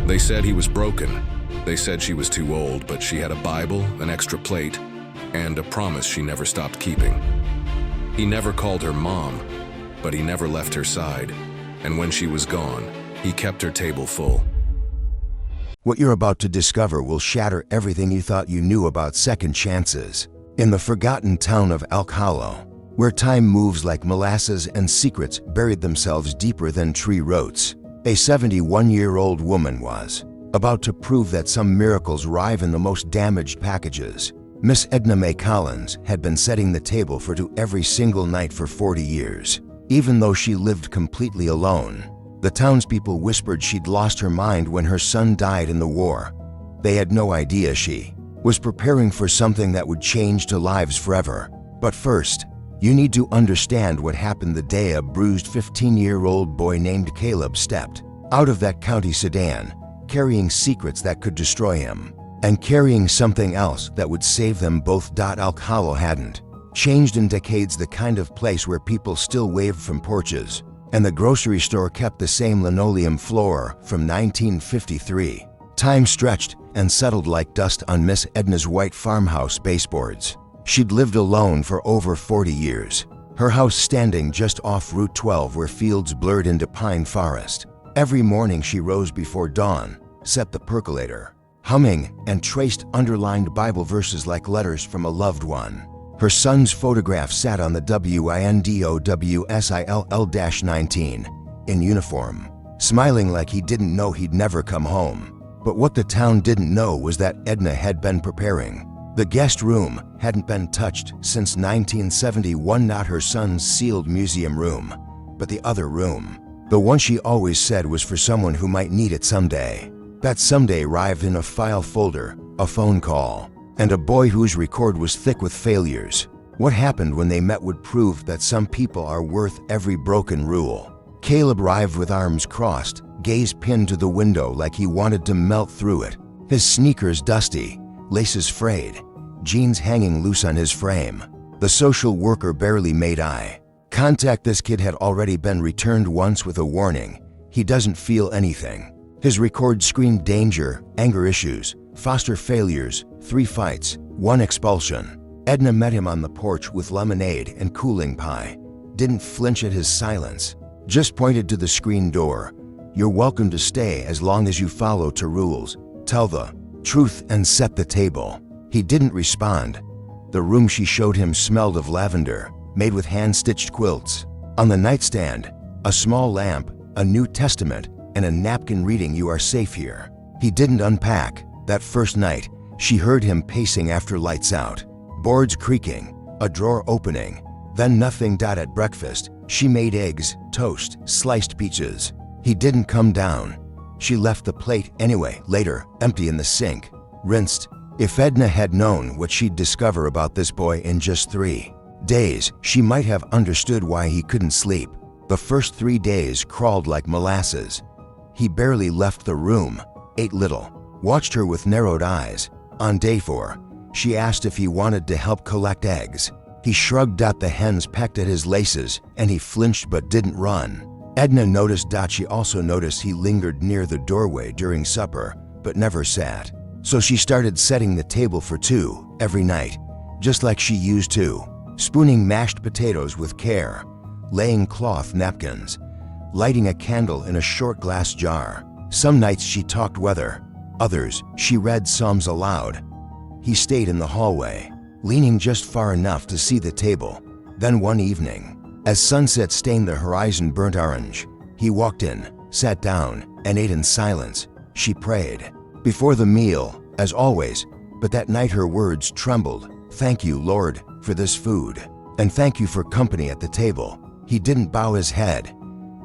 They said he was broken. They said she was too old, but she had a Bible, an extra plate, and a promise she never stopped keeping. He never called her mom, but he never left her side, and when she was gone, he kept her table full. What you're about to discover will shatter everything you thought you knew about second chances. In the forgotten town of Elk Hollow, where time moves like molasses and secrets buried themselves deeper than tree roots, a 71-year-old woman was about to prove that some miracles arrive in the most damaged packages. Miss Edna Mae Collins had been setting the table for two every single night for 40 years. Even though she lived completely alone, the townspeople whispered she'd lost her mind when her son died in the war. They had no idea she was preparing for something that would change to lives forever. But first, you need to understand what happened the day a bruised 15-year-old boy named Caleb stepped out of that county sedan, carrying secrets that could destroy him, and carrying something else that would save them both. Elk Hollow hadn't changed in decades, the kind of place where people still waved from porches, and the grocery store kept the same linoleum floor from 1953. Time stretched and settled like dust on Miss Edna's white farmhouse baseboards. She'd lived alone for over 40 years, her house standing just off Route 12 where fields blurred into pine forest. Every morning she rose before dawn, set the percolator, humming, and traced underlined Bible verses like letters from a loved one. Her son's photograph sat on the WINDOWSILL-19 in uniform, smiling like he didn't know he'd never come home. But what the town didn't know was that Edna had been preparing. The guest room hadn't been touched since 1971, not her son's sealed museum room, but the other room. The one she always said was for someone who might need it someday. That someday arrived in a file folder, a phone call, and a boy whose record was thick with failures. What happened when they met would prove that some people are worth every broken rule. Caleb arrived with arms crossed, gaze pinned to the window like he wanted to melt through it. His sneakers dusty, laces frayed, jeans hanging loose on his frame. The social worker barely made eye contact. This kid had already been returned once with a warning. He doesn't feel anything. His record screamed danger, anger issues, foster failures, 3 fights, 1 expulsion. Edna met him on the porch with lemonade and cooling pie. Didn't flinch at his silence. Just pointed to the screen door. You're welcome to stay as long as you follow to rules, tell the truth, and set the table. He didn't respond. The room she showed him smelled of lavender, made with hand-stitched quilts. On the nightstand, a small lamp, a New Testament, and a napkin reading, "You are safe here." He didn't unpack. That first night, she heard him pacing after lights out, boards creaking, a drawer opening, then nothing. At breakfast, she made eggs, toast, sliced peaches. He didn't come down. She left the plate anyway, later, empty in the sink, rinsed. If Edna had known what she'd discover about this boy in just 3 days, she might have understood why he couldn't sleep. The first 3 days crawled like molasses. He barely left the room, ate little, watched her with narrowed eyes. On day 4, she asked if he wanted to help collect eggs. He shrugged. The hens pecked at his laces, and he flinched but didn't run. Edna noticed. She also noticed he lingered near the doorway during supper, but never sat. So she started setting the table for 2 every night, just like she used to, spooning mashed potatoes with care, laying cloth napkins, lighting a candle in a short glass jar. Some nights she talked weather, others she read Psalms aloud. He stayed in the hallway, leaning just far enough to see the table. Then one evening, as sunset stained the horizon burnt orange, he walked in, sat down, and ate in silence. She prayed before the meal, as always, but that night her words trembled. "Thank you, Lord, for this food, and thank you for company at the table." He didn't bow his head,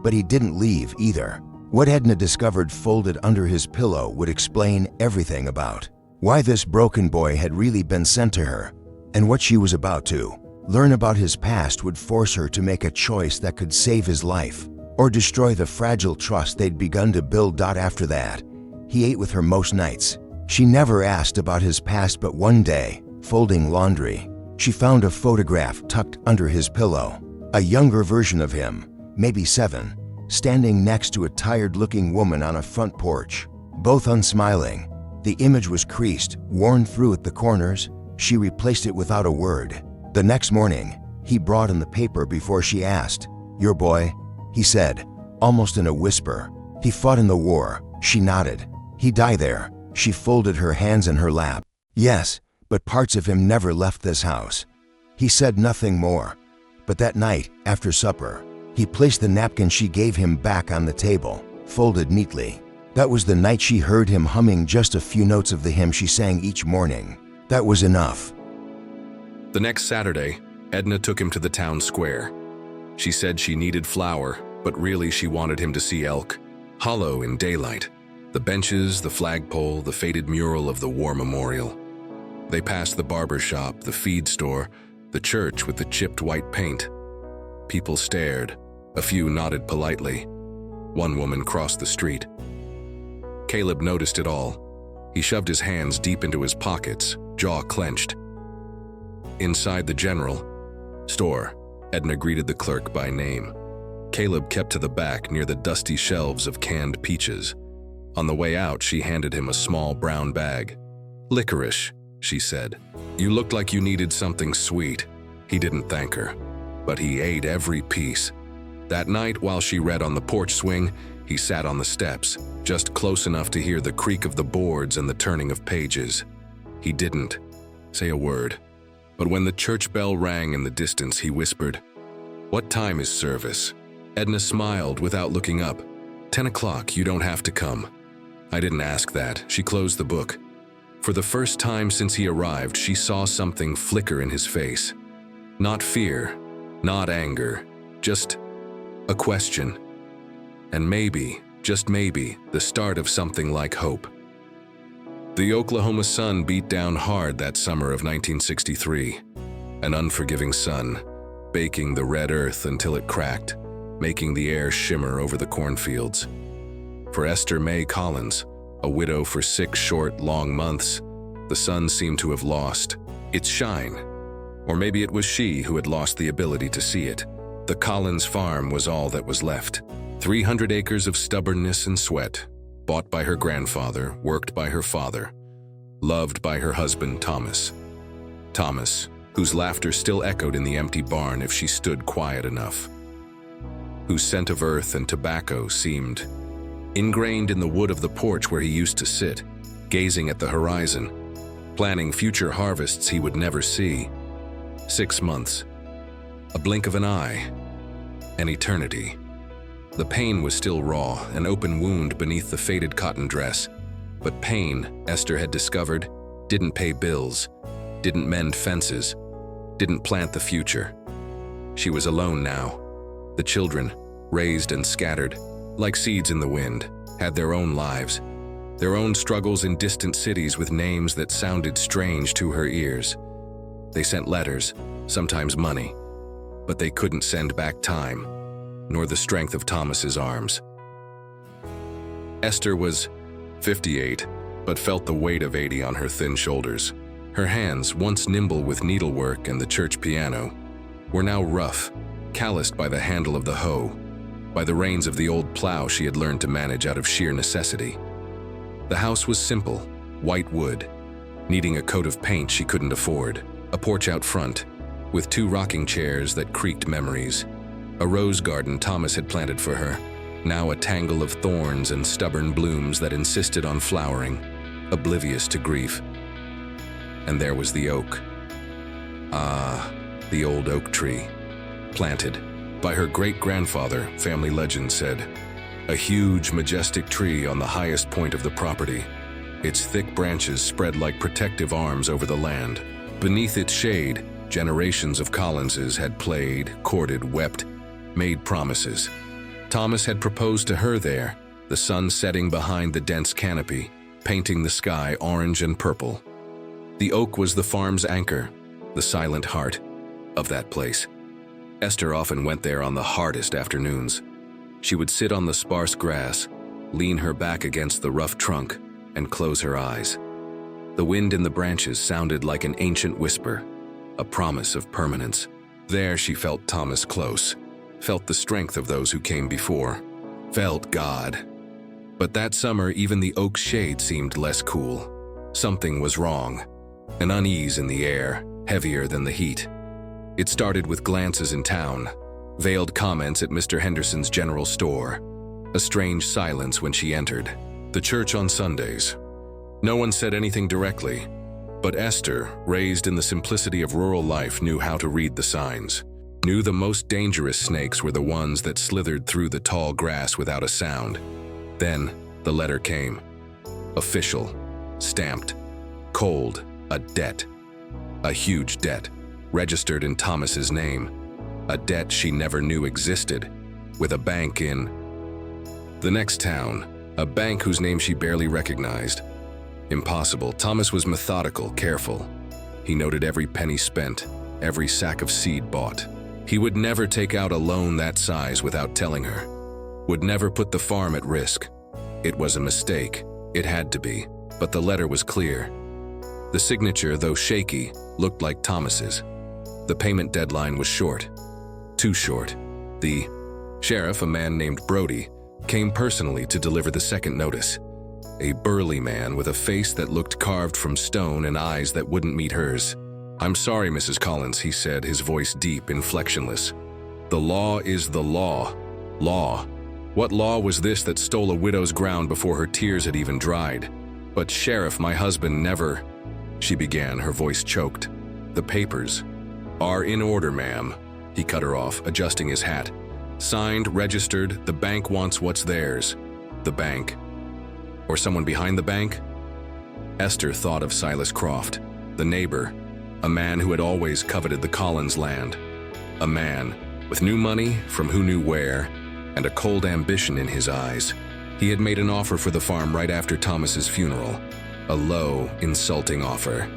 but he didn't leave either. What Edna discovered folded under his pillow would explain everything about why this broken boy had really been sent to her, and what she was about to learn about his past would force her to make a choice that could save his life or destroy the fragile trust they'd begun to build. After that, he ate with her most nights. She never asked about his past, but one day, folding laundry, she found a photograph tucked under his pillow. A younger version of him, maybe 7, standing next to a tired-looking woman on a front porch. both unsmiling. The image was creased, worn through at the corners. She replaced it without a word. The next morning, he brought in the paper before she asked. "Your boy?" he said, almost in a whisper. "He fought in the war." She nodded. "He died there." She folded her hands in her lap. "Yes, but parts of him never left this house." He said nothing more. But that night, after supper, he placed the napkin she gave him back on the table, folded neatly. That was the night she heard him humming just a few notes of the hymn she sang each morning. That was enough. The next Saturday, Edna took him to the town square. She said she needed flour, but really she wanted him to see Elk, hollow in daylight. The benches, the flagpole, the faded mural of the war memorial. They passed the barber shop, the feed store, the church with the chipped white paint. People stared. A few nodded politely. One woman crossed the street. Caleb noticed it all. He shoved his hands deep into his pockets, jaw clenched. Inside the general store, Edna greeted the clerk by name. Caleb kept to the back near the dusty shelves of canned peaches. On the way out, she handed him a small brown bag. "Licorice," she said. "You looked like you needed something sweet." He didn't thank her, but he ate every piece. That night, while she read on the porch swing, he sat on the steps, just close enough to hear the creak of the boards and the turning of pages. He didn't say a word, but when the church bell rang in the distance, he whispered, "What time is service?" Edna smiled without looking up. 10 o'clock, you don't have to come." I didn't ask that. She closed the book. For the first time since he arrived, she saw something flicker in his face. Not fear, not anger, just a question. And maybe, just maybe, the start of something like hope. The Oklahoma sun beat down hard that summer of 1963. An unforgiving sun, baking the red earth until it cracked, making the air shimmer over the cornfields. For Esther Mae Collins, a widow for 6 short, long months, the sun seemed to have lost its shine. Or maybe it was she who had lost the ability to see it. The Collins farm was all that was left. 300 acres of stubbornness and sweat, bought by her grandfather, worked by her father, loved by her husband, Thomas. Thomas, whose laughter still echoed in the empty barn if she stood quiet enough. Whose scent of earth and tobacco seemed ingrained in the wood of the porch where he used to sit, gazing at the horizon, planning future harvests he would never see. 6 months. A blink of an eye. An eternity. The pain was still raw, an open wound beneath the faded cotton dress. But pain, Esther had discovered, didn't pay bills, didn't mend fences, didn't plant the future. She was alone now. The children, raised and scattered, like seeds in the wind, had their own lives, their own struggles in distant cities with names that sounded strange to her ears. They sent letters, sometimes money, but they couldn't send back time, nor the strength of Thomas's arms. Esther was 58, but felt the weight of 80 on her thin shoulders. Her hands, once nimble with needlework and the church piano, were now rough, calloused by the handle of the hoe, by the reins of the old plow she had learned to manage out of sheer necessity. The house was simple, white wood, needing a coat of paint she couldn't afford, a porch out front, with 2 rocking chairs that creaked memories, a rose garden Thomas had planted for her, now a tangle of thorns and stubborn blooms that insisted on flowering, oblivious to grief. And there was the oak. Ah, the old oak tree, planted by her great-grandfather, family legend said. A huge, majestic tree on the highest point of the property. Its thick branches spread like protective arms over the land. Beneath its shade, generations of Collinses had played, courted, wept, made promises. Thomas had proposed to her there, the sun setting behind the dense canopy, painting the sky orange and purple. The oak was the farm's anchor, the silent heart of that place. Esther often went there on the hardest afternoons. She would sit on the sparse grass, lean her back against the rough trunk, and close her eyes. The wind in the branches sounded like an ancient whisper, a promise of permanence. There she felt Thomas close, felt the strength of those who came before, felt God. But that summer, even the oak shade seemed less cool. Something was wrong. An unease in the air, heavier than the heat. It started with glances in town, veiled comments at Mr. Henderson's general store, a strange silence when she entered. The church on Sundays. No one said anything directly, but Esther, raised in the simplicity of rural life, knew how to read the signs. Knew the most dangerous snakes were the ones that slithered through the tall grass without a sound. Then, the letter came. Official. Stamped. Cold. A debt. A huge debt. Registered in Thomas's name. A debt she never knew existed. With a bank in the next town. A bank whose name she barely recognized. Impossible. Thomas was methodical, careful. He noted every penny spent, every sack of seed bought. He would never take out a loan that size without telling her. Would never put the farm at risk. It was a mistake. It had to be. But the letter was clear. The signature, though shaky, looked like Thomas's. The payment deadline was short. Too short. The sheriff, a man named Brody, came personally to deliver the second notice. A burly man with a face that looked carved from stone and eyes that wouldn't meet hers. "I'm sorry, Mrs. Collins," he said, his voice deep, inflectionless. "The law is the law. Law. What law was this that stole a widow's ground before her tears had even dried? But Sheriff, my husband never—" she began, her voice choked. "The papers are in order, ma'am," he cut her off, adjusting his hat. "Signed, registered, the bank wants what's theirs." The bank? Or someone behind the bank? Esther thought of Silas Croft, the neighbor, a man who had always coveted the Collins land. A man with new money from who knew where, and a cold ambition in his eyes. He had made an offer for the farm right after Thomas's funeral. A low, insulting offer.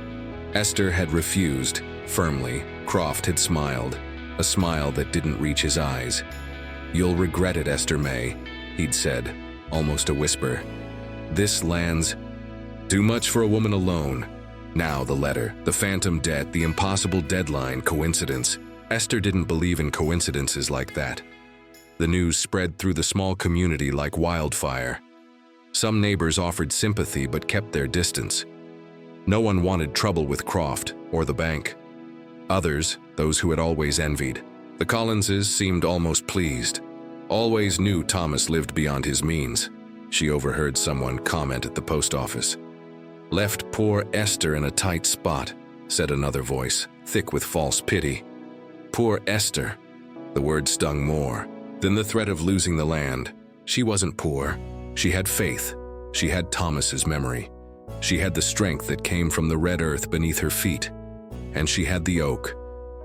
Esther had refused, firmly. Croft had smiled, a smile that didn't reach his eyes. "You'll regret it, Esther May," he'd said, almost a whisper. "This land's too much for a woman alone." Now the letter, the phantom debt, the impossible deadline, coincidence. Esther didn't believe in coincidences like that. The news spread through the small community like wildfire. Some neighbors offered sympathy but kept their distance. No one wanted trouble with Croft or the bank. Others, those who had always envied. The Collinses seemed almost pleased. Always knew Thomas lived beyond his means. She overheard someone comment at the post office. "Left poor Esther in a tight spot," said another voice, thick with false pity. Poor Esther. The word stung more than the threat of losing the land. She wasn't poor. She had faith. She had Thomas's memory. She had the strength that came from the red earth beneath her feet. And she had the oak,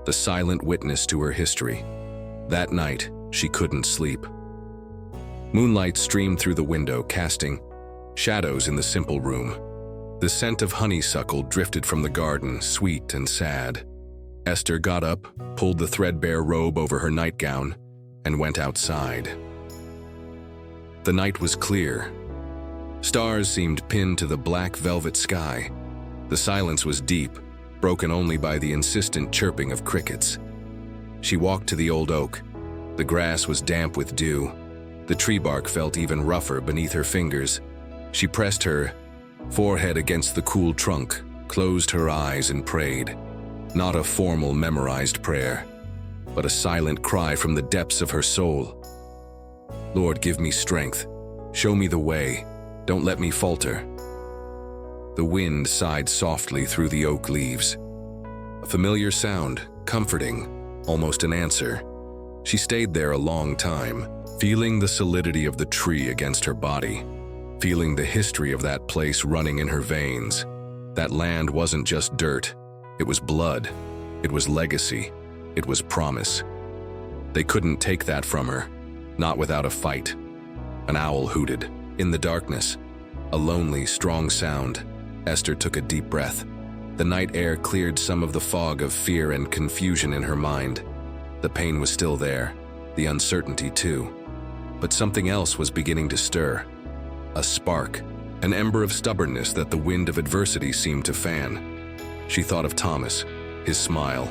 the silent witness to her history. That night, she couldn't sleep. Moonlight streamed through the window, casting shadows in the simple room. The scent of honeysuckle drifted from the garden, sweet and sad. Esther got up, pulled the threadbare robe over her nightgown, and went outside. The night was clear. Stars seemed pinned to the black velvet sky. The silence was deep, broken only by the insistent chirping of crickets. She walked to the old oak. The grass was damp with dew. The tree bark felt even rougher beneath her fingers. She pressed her forehead against the cool trunk, closed her eyes and prayed. Not a formal, memorized prayer, but a silent cry from the depths of her soul. "Lord, give me strength. Show me the way. Don't let me falter." The wind sighed softly through the oak leaves. A familiar sound, comforting, almost an answer. She stayed there a long time, feeling the solidity of the tree against her body, feeling the history of that place running in her veins. That land wasn't just dirt. It was blood. It was legacy. It was promise. They couldn't take that from her, not without a fight. An owl hooted. In the darkness, a lonely, strong sound. Esther took a deep breath. The night air cleared some of the fog of fear and confusion in her mind. The pain was still there, the uncertainty too. But something else was beginning to stir. A spark, an ember of stubbornness that the wind of adversity seemed to fan. She thought of Thomas, his smile,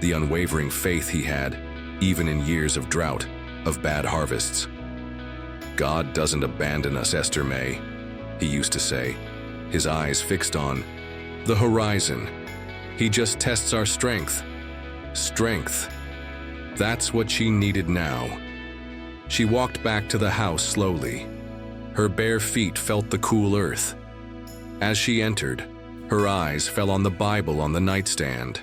the unwavering faith he had, even in years of drought, of bad harvests. God doesn't abandon us, Esther May, he used to say, his eyes fixed on the horizon. He just tests our strength. Strength. That's what she needed now. She walked back to the house slowly. Her bare feet felt the cool earth. As she entered, her eyes fell on the Bible on the nightstand.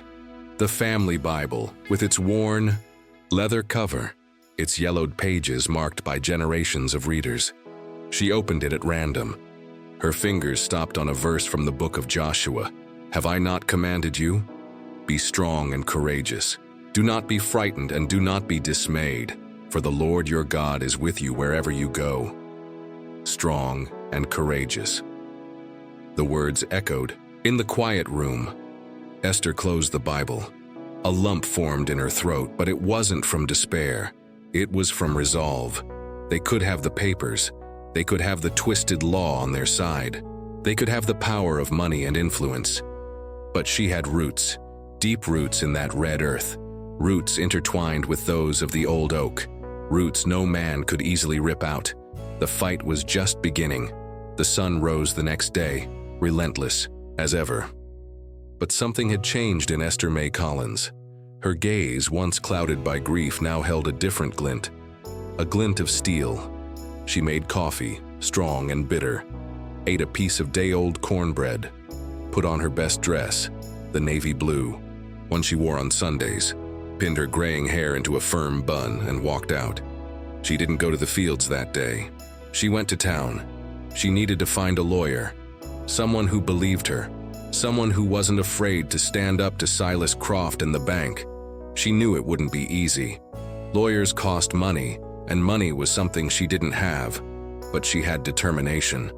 The family Bible, with its worn leather cover, its yellowed pages marked by generations of readers. She opened it at random. Her fingers stopped on a verse from the book of Joshua. Have I not commanded you? Be strong and courageous. Do not be frightened and do not be dismayed, for the Lord your God is with you wherever you go. Strong and courageous. The words echoed in the quiet room. Esther closed the Bible. A lump formed in her throat, but it wasn't from despair. It was from resolve. They could have the papers. They could have the twisted law on their side. They could have the power of money and influence. But she had roots, deep roots in that red earth, roots intertwined with those of the old oak, roots no man could easily rip out. The fight was just beginning. The sun rose the next day, relentless as ever. But something had changed in Esther May Collins. Her gaze, once clouded by grief, now held a different glint, a glint of steel. She made coffee, strong and bitter, ate a piece of day-old cornbread, put on her best dress, the navy blue, one she wore on Sundays, pinned her graying hair into a firm bun, and walked out. She didn't go to the fields that day. She went to town. She needed to find a lawyer, someone who believed her, someone who wasn't afraid to stand up to Silas Croft and the bank. She knew it wouldn't be easy. Lawyers cost money, and money was something she didn't have, but she had determination,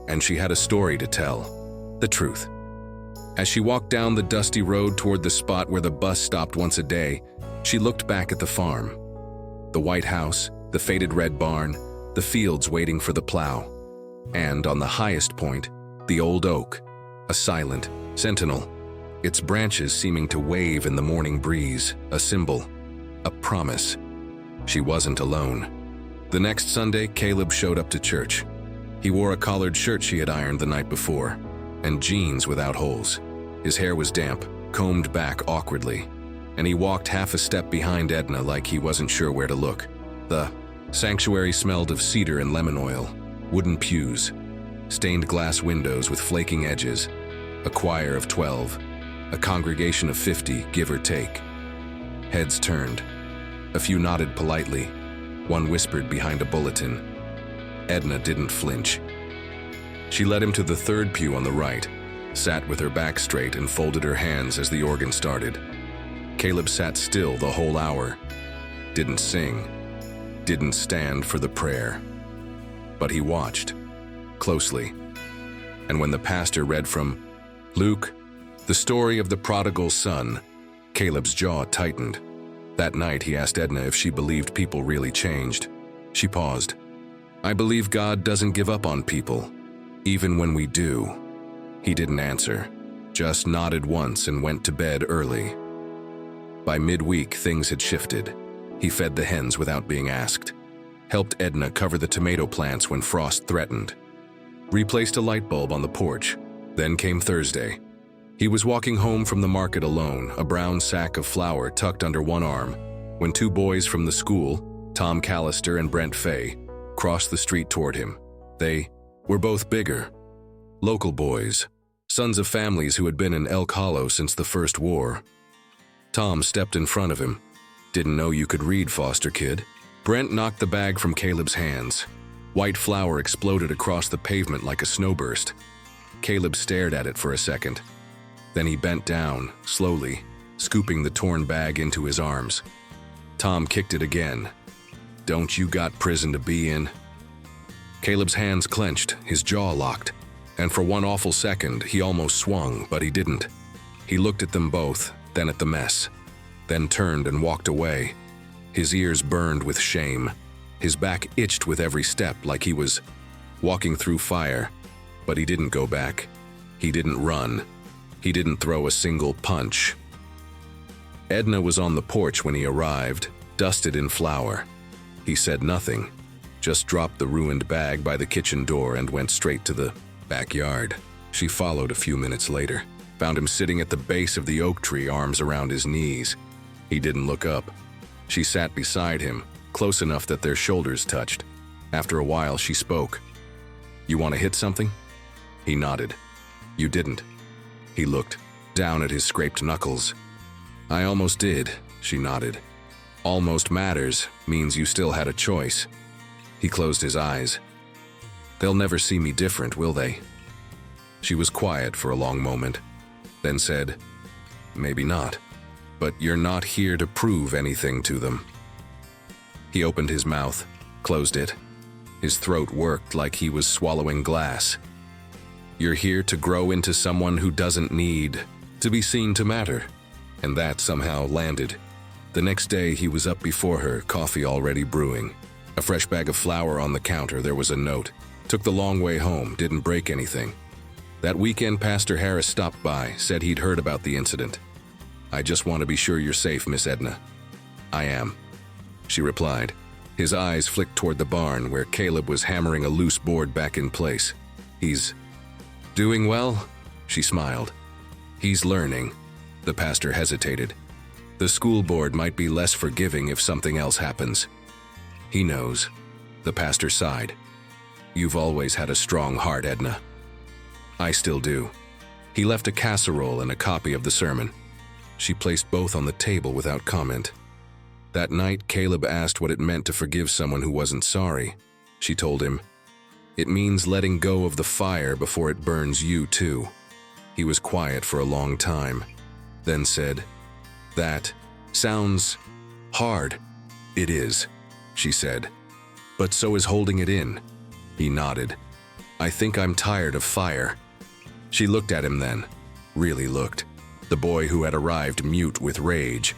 and she had a story to tell, the truth. As she walked down the dusty road toward the spot where the bus stopped once a day, she looked back at the farm. The white house, the faded red barn, the fields waiting for the plow, and on the highest point, the old oak, a silent sentinel, its branches seeming to wave in the morning breeze, a symbol, a promise. She wasn't alone. The next Sunday, Caleb showed up to church. He wore a collared shirt she had ironed the night before, and jeans without holes. His hair was damp, combed back awkwardly, and he walked half a step behind Edna like he wasn't sure where to look. The sanctuary smelled of cedar and lemon oil, wooden pews, stained glass windows with flaking edges, a choir of 12, a congregation of 50, give or take. Heads turned. A few nodded politely. One whispered behind a bulletin. Edna didn't flinch. She led him to the third pew on the right, sat with her back straight and folded her hands as the organ started. Caleb sat still the whole hour, didn't sing, didn't stand for the prayer. But he watched, closely. And when the pastor read from Luke, the story of the prodigal son, Caleb's jaw tightened. That night he asked Edna if she believed people really changed. She paused. I believe God doesn't give up on people, even when we do. He didn't answer, just nodded once and went to bed early. By midweek, things had shifted. He fed the hens without being asked, helped Edna cover the tomato plants when frost threatened, replaced a light bulb on the porch. Then came Thursday. He was walking home from the market alone, a brown sack of flour tucked under one arm, when two boys from the school, Tom Callister and Brent Fay, crossed the street toward him. They were both bigger. Local boys, sons of families who had been in Elk Hollow since the First War. Tom stepped in front of him. Didn't know you could read, foster kid. Brent knocked the bag from Caleb's hands. White flour exploded across the pavement like a snowburst. Caleb stared at it for a second. Then he bent down, slowly, scooping the torn bag into his arms. Tom kicked it again. Don't you got prison to be in? Caleb's hands clenched, his jaw locked, and for one awful second he almost swung, but he didn't. He looked at them both, then at the mess, then turned and walked away. His ears burned with shame. His back itched with every step like he was walking through fire. But he didn't go back. He didn't run. He didn't throw a single punch. Edna was on the porch when he arrived, dusted in flour. He said nothing, just dropped the ruined bag by the kitchen door and went straight to the backyard. She followed a few minutes later, found him sitting at the base of the oak tree, arms around his knees. He didn't look up. She sat beside him, close enough that their shoulders touched. After a while, she spoke. "You want to hit something?" He nodded. "You didn't." He looked down at his scraped knuckles. "I almost did," she nodded. "Almost matters means you still had a choice." He closed his eyes. "They'll never see me different, will they?" She was quiet for a long moment, then said, "Maybe not, but you're not here to prove anything to them." He opened his mouth, closed it. His throat worked like he was swallowing glass. "You're here to grow into someone who doesn't need to be seen to matter." And that somehow landed. The next day he was up before her, coffee already brewing. A fresh bag of flour on the counter, there was a note. Took the long way home, didn't break anything. That weekend Pastor Harris stopped by, said he'd heard about the incident. "I just want to be sure you're safe, Miss Edna." "I am," she replied. His eyes flicked toward the barn where Caleb was hammering a loose board back in place. "He's doing well?" She smiled. "He's learning." The pastor hesitated. "The school board might be less forgiving if something else happens." "He knows." The pastor sighed. "You've always had a strong heart, Edna." "I still do." He left a casserole and a copy of the sermon. She placed both on the table without comment. That night, Caleb asked what it meant to forgive someone who wasn't sorry. She told him, "It means letting go of the fire before it burns you too." He was quiet for a long time, then said, "That sounds hard." "It is," she said, "but so is holding it in." He nodded. "I think I'm tired of fire." She looked at him then, really looked. The boy who had arrived mute with rage.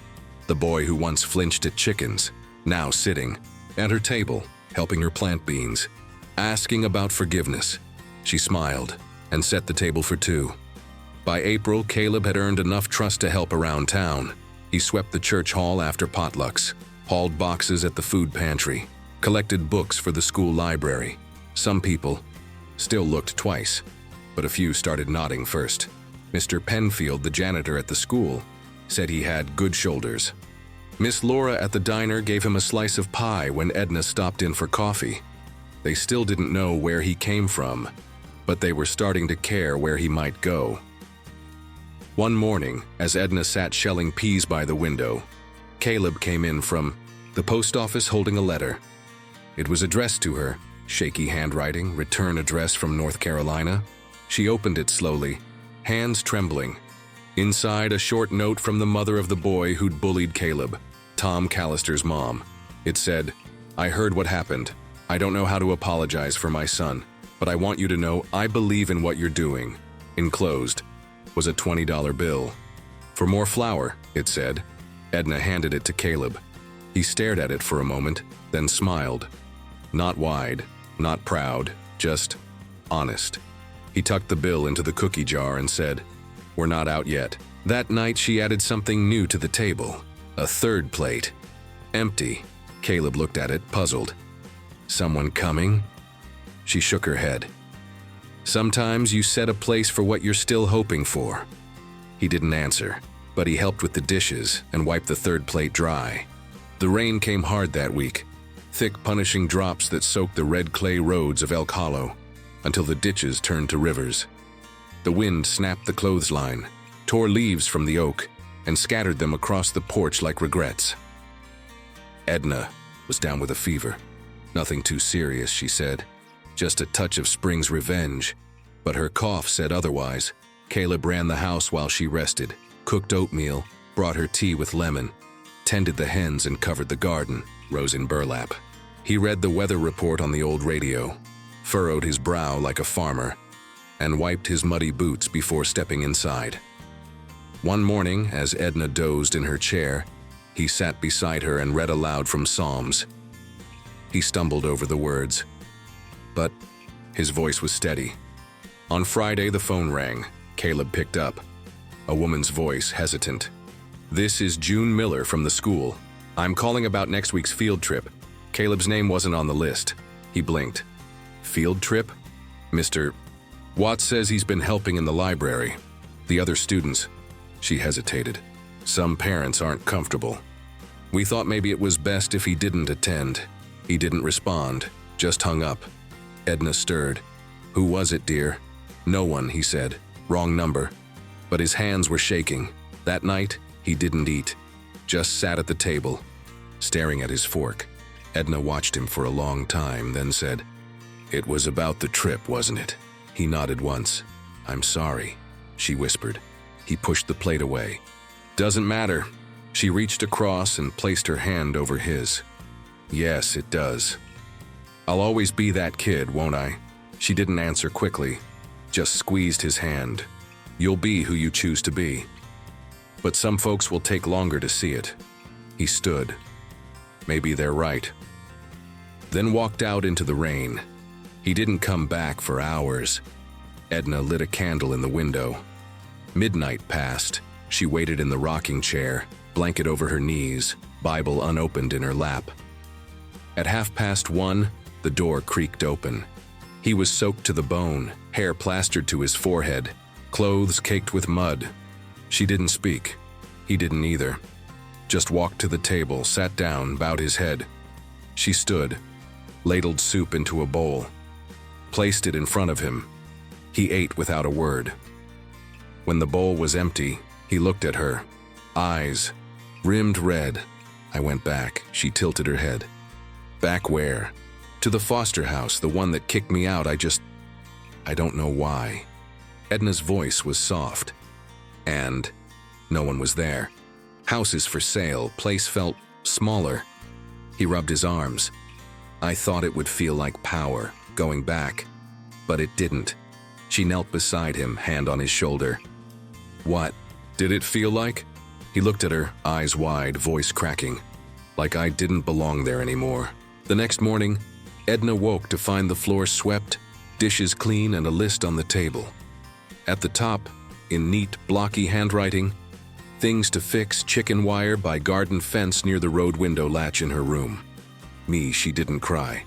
The boy who once flinched at chickens, now sitting at her table, helping her plant beans, asking about forgiveness. She smiled and set the table for two. By April, Caleb had earned enough trust to help around town. He swept the church hall after potlucks, hauled boxes at the food pantry, collected books for the school library. Some people still looked twice, but a few started nodding first. Mr. Penfield, the janitor at the school, said he had good shoulders. Miss Laura at the diner gave him a slice of pie when Edna stopped in for coffee. They still didn't know where he came from, but they were starting to care where he might go. One morning, as Edna sat shelling peas by the window, Caleb came in from the post office holding a letter. It was addressed to her, shaky handwriting, return address from North Carolina. She opened it slowly, hands trembling. Inside, a short note from the mother of the boy who'd bullied Caleb, Tom Callister's mom. It said, "I heard what happened. I don't know how to apologize for my son, but I want you to know I believe in what you're doing." Enclosed was a $20 bill. "For more flour," it said. Edna handed it to Caleb. He stared at it for a moment, then smiled. Not wide, not proud, just honest. He tucked the bill into the cookie jar and said, "We're not out yet." That night she added something new to the table. A third plate. Empty. Caleb looked at it, puzzled. "Someone coming?" She shook her head. "Sometimes you set a place for what you're still hoping for." He didn't answer, but he helped with the dishes and wiped the third plate dry. The rain came hard that week, thick punishing drops that soaked the red clay roads of Elk Hollow until the ditches turned to rivers. The wind snapped the clothesline, tore leaves from the oak, and scattered them across the porch like regrets. Edna was down with a fever. Nothing too serious, she said. Just a touch of spring's revenge. But her cough said otherwise. Caleb ran the house while she rested, cooked oatmeal, brought her tea with lemon, tended the hens and covered the garden, rose in burlap. He read the weather report on the old radio, furrowed his brow like a farmer, and wiped his muddy boots before stepping inside. One morning, as Edna dozed in her chair, he sat beside her and read aloud from Psalms. He stumbled over the words, but his voice was steady. On Friday, the phone rang. Caleb picked up. A woman's voice, hesitant. "This is June Miller from the school. I'm calling about next week's field trip." Caleb's name wasn't on the list. He blinked. Field trip? Mr. Watts says he's been helping in the library. The other students. She hesitated. Some parents aren't comfortable. We thought maybe it was best if he didn't attend. He didn't respond, just hung up. Edna stirred. Who was it, dear? No one, he said. Wrong number. But his hands were shaking. That night, he didn't eat. Just sat at the table, staring at his fork. Edna watched him for a long time, then said, "It was about the trip, wasn't it?" He nodded once. "I'm sorry," she whispered. He pushed the plate away. "Doesn't matter." She reached across and placed her hand over his. "Yes, it does. I'll always be that kid, won't I?" She didn't answer quickly, just squeezed his hand. "You'll be who you choose to be. But some folks will take longer to see it." He stood. Maybe they're right. Then walked out into the rain. He didn't come back for hours. Edna lit a candle in the window. Midnight passed. She waited in the rocking chair, blanket over her knees, Bible unopened in her lap. At 1:30, the door creaked open. He was soaked to the bone, hair plastered to his forehead, clothes caked with mud. She didn't speak. He didn't either. Just walked to the table, sat down, bowed his head. She stood, ladled soup into a bowl, placed it in front of him. He ate without a word. When the bowl was empty, he looked at her. Eyes, rimmed red. I went back. She tilted her head. Back where? To the foster house, the one that kicked me out. I don't know why. Edna's voice was soft. And no one was there. Houses for sale, place felt smaller. He rubbed his arms. I thought it would feel like power, going back. But it didn't. She knelt beside him, hand on his shoulder. What did it feel like? He looked at her, eyes wide, voice cracking. Like I didn't belong there anymore. The next morning, Edna woke to find the floor swept, dishes clean, and a list on the table. At the top, in neat, blocky handwriting, things to fix, chicken wire by garden fence near the road window latch in her room. She didn't cry.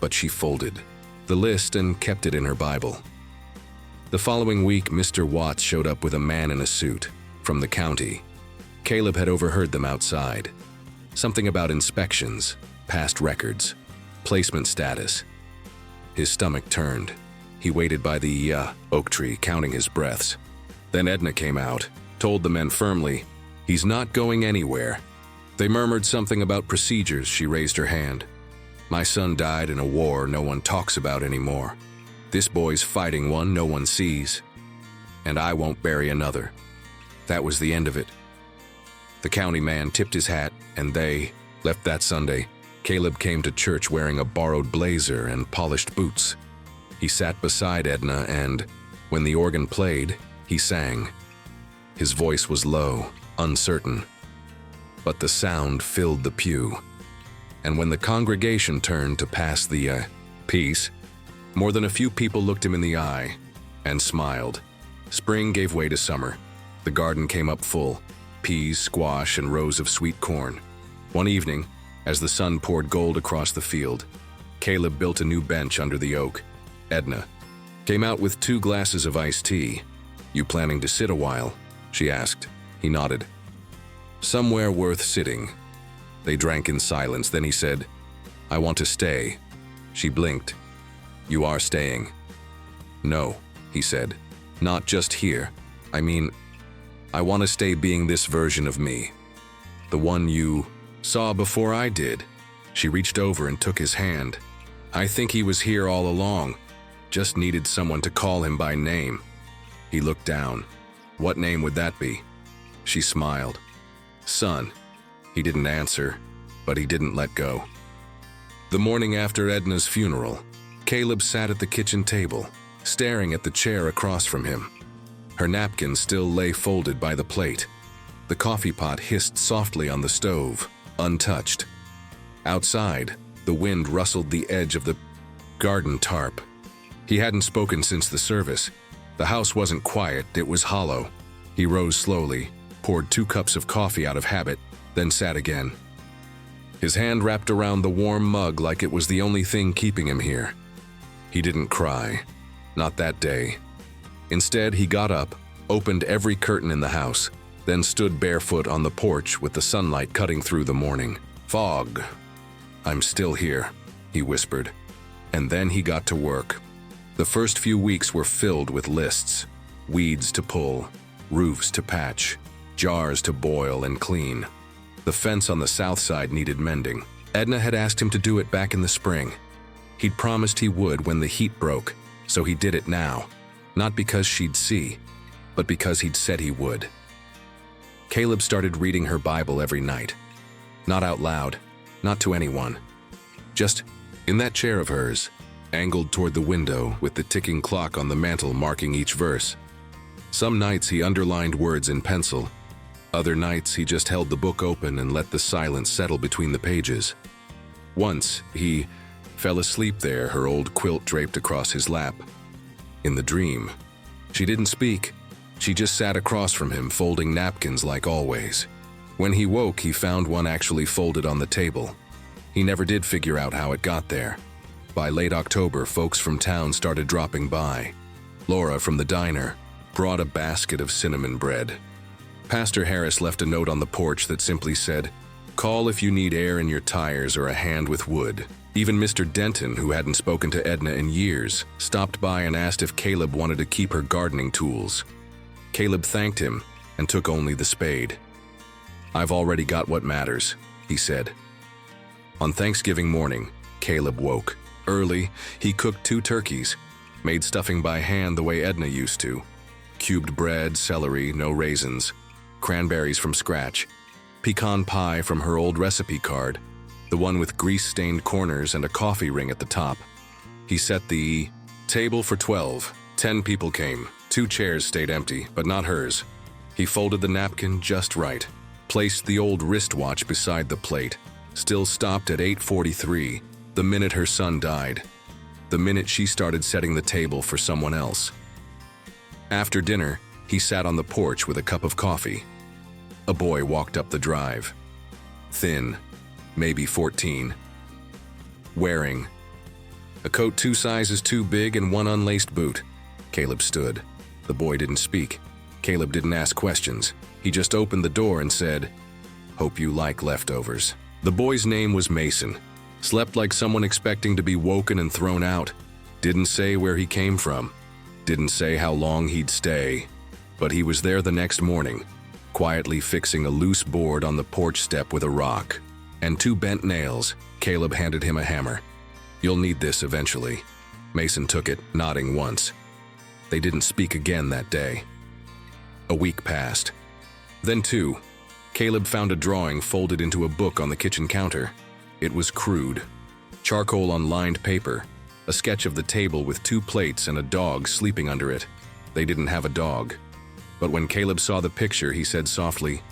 But she folded the list and kept it in her Bible. The following week, Mr. Watts showed up with a man in a suit from the county. Caleb had overheard them outside. Something about inspections, past records, placement status. His stomach turned. He waited by the oak tree, counting his breaths. Then Edna came out, told the men firmly, "He's not going anywhere." They murmured something about procedures. She raised her hand. "My son died in a war no one talks about anymore. This boy's fighting one no one sees. And I won't bury another." That was the end of it. The county man tipped his hat, and they left that Sunday. Caleb came to church wearing a borrowed blazer and polished boots. He sat beside Edna, and when the organ played, he sang. His voice was low, uncertain, but the sound filled the pew. And when the congregation turned to pass the peace, more than a few people looked him in the eye and smiled. Spring gave way to summer. The garden came up full, peas, squash, and rows of sweet corn. One evening, as the sun poured gold across the field, Caleb built a new bench under the oak. Edna came out with 2 glasses of iced tea. "You planning to sit a while?" she asked. He nodded. "Somewhere worth sitting." They drank in silence. Then he said, "I want to stay." She blinked. "You are staying?" "No," he said. "Not just here. I mean, I want to stay being this version of me. The one you saw before I did." She reached over and took his hand. "I think he was here all along. Just needed someone to call him by name." He looked down. "What name would that be?" She smiled. "Son." He didn't answer, but he didn't let go. The morning after Edna's funeral, Caleb sat at the kitchen table, staring at the chair across from him. Her napkin still lay folded by the plate. The coffee pot hissed softly on the stove, untouched. Outside, the wind rustled the edge of the garden tarp. He hadn't spoken since the service. The house wasn't quiet, it was hollow. He rose slowly, poured 2 cups of coffee out of habit, then sat again. his hand wrapped around the warm mug like it was the only thing keeping him here. He didn't cry. Not that day. Instead, he got up, opened every curtain in the house, then stood barefoot on the porch with the sunlight cutting through the morning. Fog. "I'm still here," he whispered. And then he got to work. The first few weeks were filled with lists. Weeds to pull, roofs to patch, jars to boil and clean. The fence on the south side needed mending. Edna had asked him to do it back in the spring. He'd promised he would when the heat broke, so he did it now. Not because she'd see, but because he'd said he would. Caleb started reading her Bible every night. Not out loud, not to anyone. Just in that chair of hers, angled toward the window with the ticking clock on the mantel marking each verse. Some nights he underlined words in pencil. Other nights he just held the book open and let the silence settle between the pages. Once he fell asleep there, her old quilt draped across his lap. In the dream, she didn't speak. She just sat across from him, folding napkins like always. When he woke, he found one actually folded on the table. He never did figure out how it got there. By late October, folks from town started dropping by. Laura from the diner brought a basket of cinnamon bread. Pastor Harris left a note on the porch that simply said, "Call if you need air in your tires or a hand with wood." Even Mr. Denton, who hadn't spoken to Edna in years, stopped by and asked if Caleb wanted to keep her gardening tools. Caleb thanked him and took only the spade. "I've already got what matters," he said. On Thanksgiving morning, Caleb woke. Early, he cooked 2 turkeys, made stuffing by hand the way Edna used to. Cubed bread, celery, no raisins, cranberries from scratch, pecan pie from her old recipe card, the one with grease-stained corners and a coffee ring at the top. He set the table for 12. 10 people came. 2 chairs stayed empty, but not hers. He folded the napkin just right, placed the old wristwatch beside the plate, still stopped at 8:43, the minute her son died, the minute she started setting the table for someone else. After dinner, he sat on the porch with a cup of coffee. A boy walked up the drive. Thin, maybe 14. Wearing a coat 2 sizes too big and 1 unlaced boot. Caleb stood. The boy didn't speak. Caleb didn't ask questions. He just opened the door and said, "Hope you like leftovers." The boy's name was Mason. Slept like someone expecting to be woken and thrown out. Didn't say where he came from. Didn't say how long he'd stay. But he was there the next morning, quietly fixing a loose board on the porch step with a rock. And 2 bent nails. Caleb handed him a hammer. "You'll need this eventually." Mason took it, nodding once. They didn't speak again that day. A week passed. Then 2. Caleb found a drawing folded into a book on the kitchen counter. It was crude. Charcoal on lined paper, a sketch of the table with 2 plates and a dog sleeping under it. They didn't have a dog. But when Caleb saw the picture, he said softly,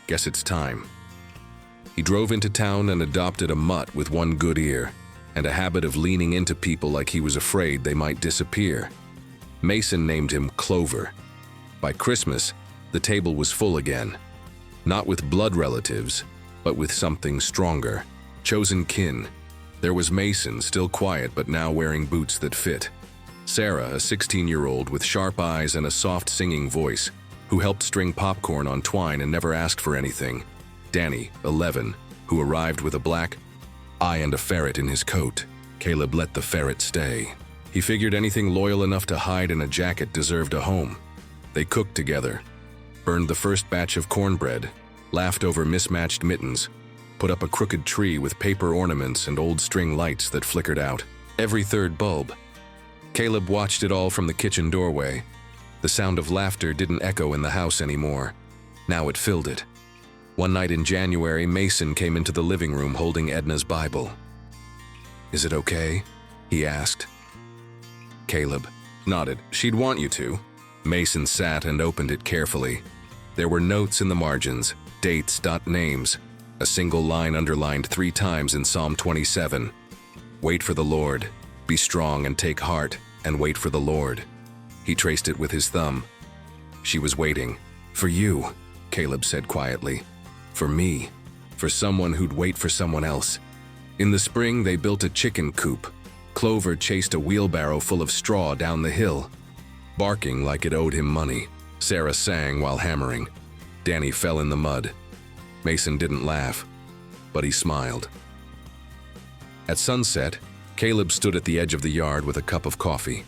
"Guess it's time." He drove into town and adopted a mutt with 1 good ear, and a habit of leaning into people like he was afraid they might disappear. Mason named him Clover. By Christmas, the table was full again. Not with blood relatives, but with something stronger. Chosen kin. There was Mason, still quiet but now wearing boots that fit. Sarah, a 16-year-old with sharp eyes and a soft singing voice, who helped string popcorn on twine and never asked for anything. Danny, 11, who arrived with a black eye and a ferret in his coat. Caleb let the ferret stay. He figured anything loyal enough to hide in a jacket deserved a home. They cooked together, burned the first batch of cornbread, laughed over mismatched mittens, put up a crooked tree with paper ornaments and old string lights that flickered out. Every 3rd bulb. Caleb watched it all from the kitchen doorway. The sound of laughter didn't echo in the house anymore. Now it filled it. One night in January, Mason came into the living room holding Edna's Bible. "Is it okay?" he asked. Caleb nodded. "She'd want you to." Mason sat and opened it carefully. There were notes in the margins, dates, names, a single line underlined 3 times in Psalm 27. "Wait for the Lord, be strong and take heart, and wait for the Lord." He traced it with his thumb. "She was waiting. For you," Caleb said quietly. "For me." for someone who'd wait for someone else. In the spring, they built a chicken coop. Clover chased a wheelbarrow full of straw down the hill, barking like it owed him money. Sarah sang while hammering. Danny fell in the mud. Mason didn't laugh, but he smiled. At sunset, Caleb stood at the edge of the yard with a cup of coffee.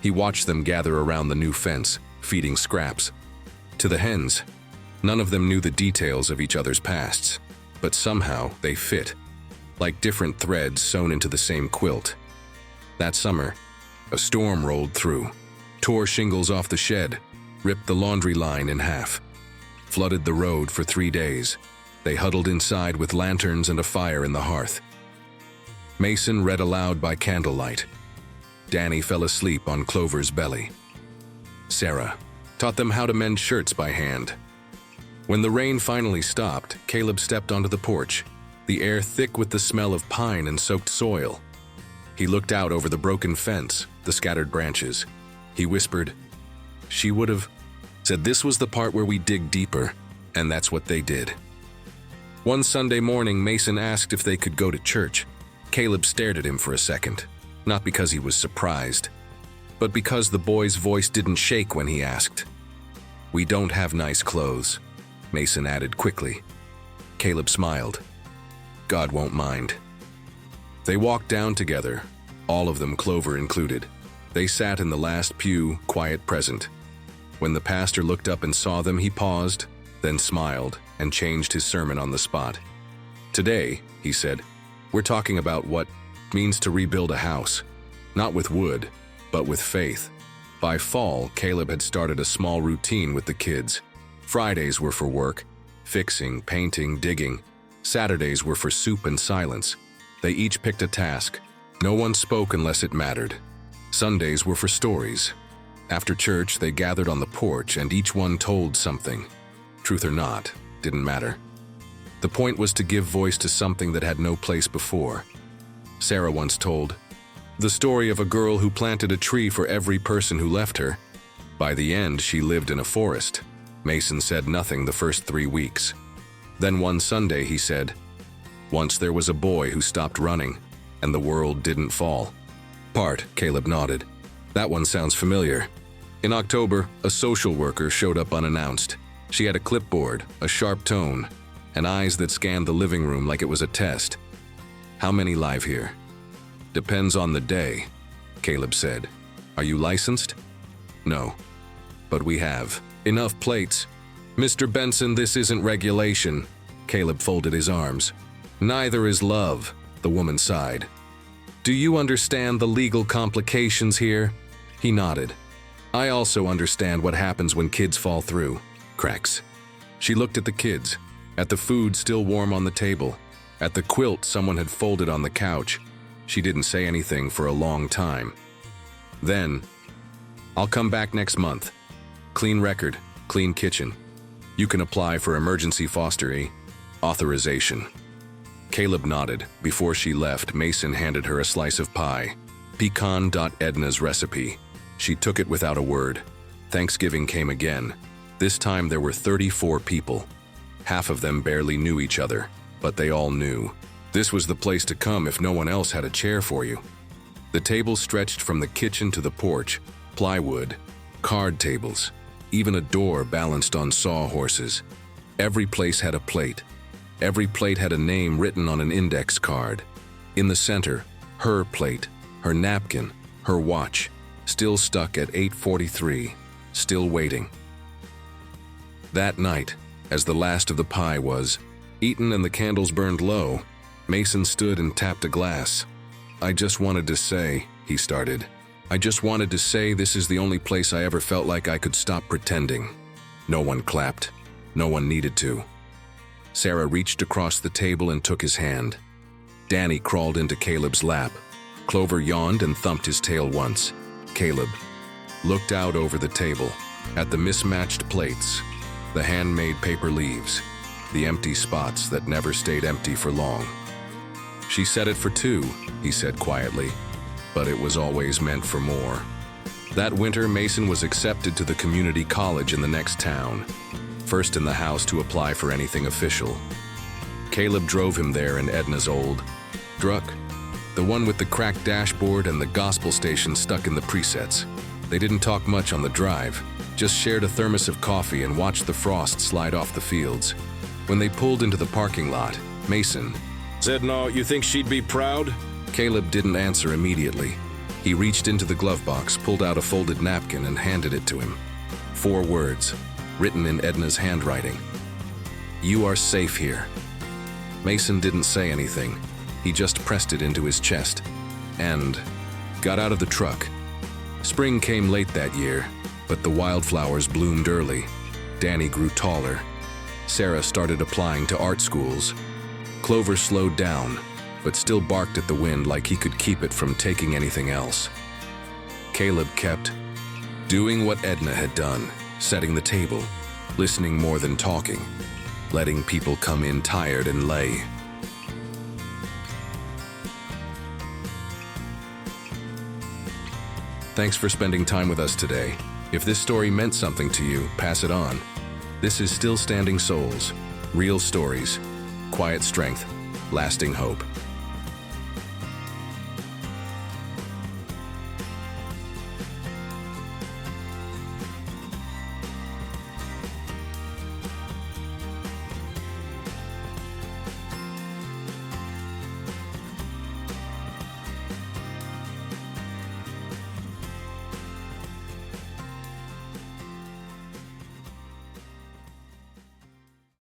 He watched them gather around the new fence, feeding scraps. To the hens, none of them knew the details of each other's pasts, but somehow they fit, like different threads sewn into the same quilt. That summer, a storm rolled through, tore shingles off the shed, ripped the laundry line in half, flooded the road for 3 days. They huddled inside with lanterns and a fire in the hearth. Mason read aloud by candlelight. Danny fell asleep on Clover's belly. Sarah taught them how to mend shirts by hand. When the rain finally stopped, Caleb stepped onto the porch, the air thick with the smell of pine and soaked soil. He looked out over the broken fence, the scattered branches. He whispered, "She would have said this was the part where we dig deeper," and that's what they did. One Sunday morning, Mason asked if they could go to church. Caleb stared at him for a second, not because he was surprised, but because the boy's voice didn't shake when he asked. "We don't have nice clothes," Mason added quickly. Caleb smiled. "God won't mind." They walked down together, all of them, Clover included. They sat in the last pew, quiet present. When the pastor looked up and saw them, he paused, then smiled and changed his sermon on the spot. "Today," he said, "we're talking about what it means to rebuild a house, not with wood, but with faith." By fall, Caleb had started a small routine with the kids. Fridays were for work, fixing, painting, digging. Saturdays were for soup and silence. They each picked a task. No one spoke unless it mattered. Sundays were for stories. After church, they gathered on the porch and each one told something. Truth or not, didn't matter. The point was to give voice to something that had no place before. Sarah once told the story of a girl who planted a tree for every person who left her. By the end, she lived in a forest. Mason said nothing the first 3 weeks. Then one Sunday he said, "Once there was a boy who stopped running, and the world didn't fall." Caleb nodded. "That one sounds familiar." In October, a social worker showed up unannounced. She had a clipboard, a sharp tone, and eyes that scanned the living room like it was a test. "How many live here?" "Depends on the day," Caleb said. "Are you licensed?" "No, but we have enough plates." "Mr. Benson, this isn't regulation." Caleb folded his arms. "Neither is love," the woman sighed. "Do you understand the legal complications here?" He nodded. "I also understand what happens when kids fall through. Cracks." She looked at the kids, at the food still warm on the table, at the quilt someone had folded on the couch. She didn't say anything for a long time. Then, "I'll come back next month. Clean record, clean kitchen. You can apply for emergency foster authorization." Caleb nodded. Before she left, Mason handed her a slice of pie. Pecan.Edna's recipe. She took it without a word. Thanksgiving came again. This time there were 34 people. Half of them barely knew each other, but they all knew. This was the place to come if no one else had a chair for you. The table stretched from the kitchen to the porch, plywood, card tables, even a door balanced on sawhorses. Every place had a plate. Every plate had a name written on an index card. In the center, her plate, her napkin, her watch, still stuck at 8:43, still waiting. That night, as the last of the pie was eaten and the candles burned low, Mason stood and tapped a glass. "I just wanted to say," he started. "I just wanted to say this is the only place I ever felt like I could stop pretending." No one clapped. No one needed to. Sarah reached across the table and took his hand. Danny crawled into Caleb's lap. Clover yawned and thumped his tail once. Caleb looked out over the table, at the mismatched plates, the handmade paper leaves, the empty spots that never stayed empty for long. "She said it for 2, he said quietly, but it was always meant for more. That winter, Mason was accepted to the community college in the next town, first in the house to apply for anything official. Caleb drove him there in Edna's old truck, the one with the cracked dashboard and the gospel station stuck in the presets. They didn't talk much on the drive, just shared a thermos of coffee and watched the frost slide off the fields. When they pulled into the parking lot, Mason said, "No, you think she'd be proud?" Caleb didn't answer immediately. He reached into the glove box, pulled out a folded napkin, and handed it to him. 4 words, written in Edna's handwriting. "You are safe here." Mason didn't say anything. He just pressed it into his chest and got out of the truck. Spring came late that year, but the wildflowers bloomed early. Danny grew taller. Sarah started applying to art schools. Clover slowed down, but still barked at the wind like he could keep it from taking anything else. Caleb kept doing what Edna had done, setting the table, listening more than talking, letting people come in tired and lay. Thanks for spending time with us today. If this story meant something to you, pass it on. This is Still Standing Souls, real stories, quiet strength, lasting hope.